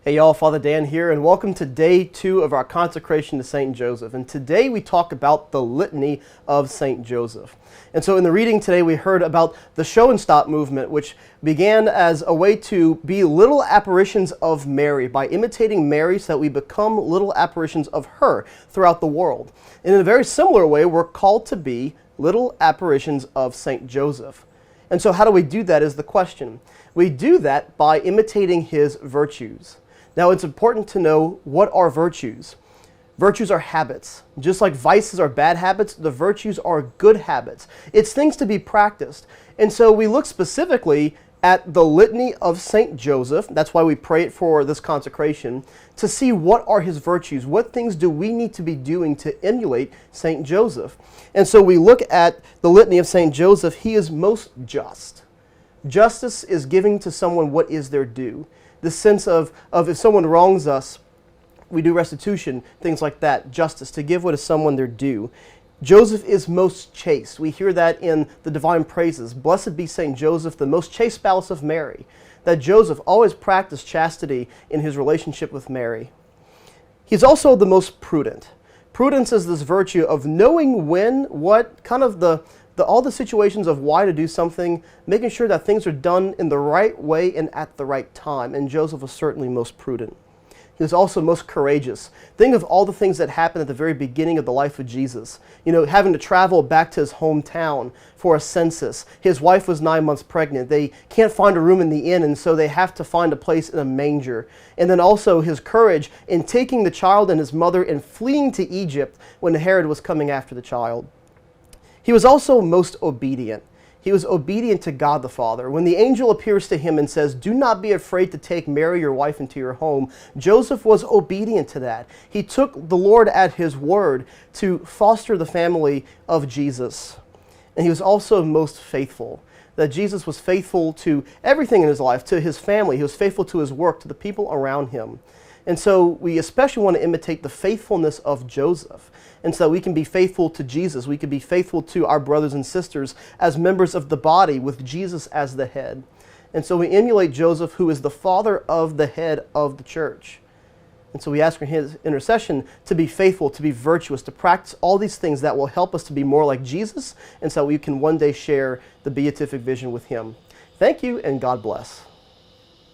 Hey y'all, Father Dan here, and welcome to day 2 of our consecration to St. Joseph. And today we talk about the litany of St. Joseph. And so in the reading today we heard about the show and stop movement, which began as a way to be little apparitions of Mary by imitating Mary so that we become little apparitions of her throughout the world. And in a very similar way, we're called to be little apparitions of St. Joseph. And so how do we do that is the question. We do that by imitating his virtues. Now, it's important to know what are virtues. Virtues are habits. Just like vices are bad habits, the virtues are good habits. It's things to be practiced. And so we look specifically at the litany of St. Joseph, that's why we pray it for this consecration, to see what are his virtues, what things do we need to be doing to emulate St. Joseph. And so we look at the litany of St. Joseph. He is most just. Justice is giving to someone what is their due. The sense of if someone wrongs us, we do restitution, things like that, justice, to give what is someone their due. Joseph is most chaste. We hear that in the divine praises. Blessed be St. Joseph, the most chaste spouse of Mary. That Joseph always practiced chastity in his relationship with Mary. He's also the most prudent. Prudence is this virtue of knowing when, what, kind of all the situations of why to do something, making sure that things are done in the right way and at the right time. And Joseph was certainly most prudent. He was also most courageous. Think of all the things that happened at the very beginning of the life of Jesus. You know, having to travel back to his hometown for a census. His wife was 9 months pregnant. They can't find a room in the inn, and so they have to find a place in a manger. And then also his courage in taking the child and his mother and fleeing to Egypt when Herod was coming after the child. He was also most obedient. He was obedient to God the Father. When the angel appears to him and says, "Do not be afraid to take Mary, your wife, into your home," Joseph was obedient to that. He took the Lord at his word to foster the family of Jesus. And he was also most faithful. That Jesus was faithful to everything in his life, to his family. He was faithful to his work, to the people around him. And so we especially want to imitate the faithfulness of Joseph. And so we can be faithful to Jesus. We can be faithful to our brothers and sisters as members of the body with Jesus as the head. And so we emulate Joseph, who is the father of the head of the church. And so we ask for his intercession to be faithful, to be virtuous, to practice all these things that will help us to be more like Jesus, and so we can one day share the beatific vision with him. Thank you, and God bless.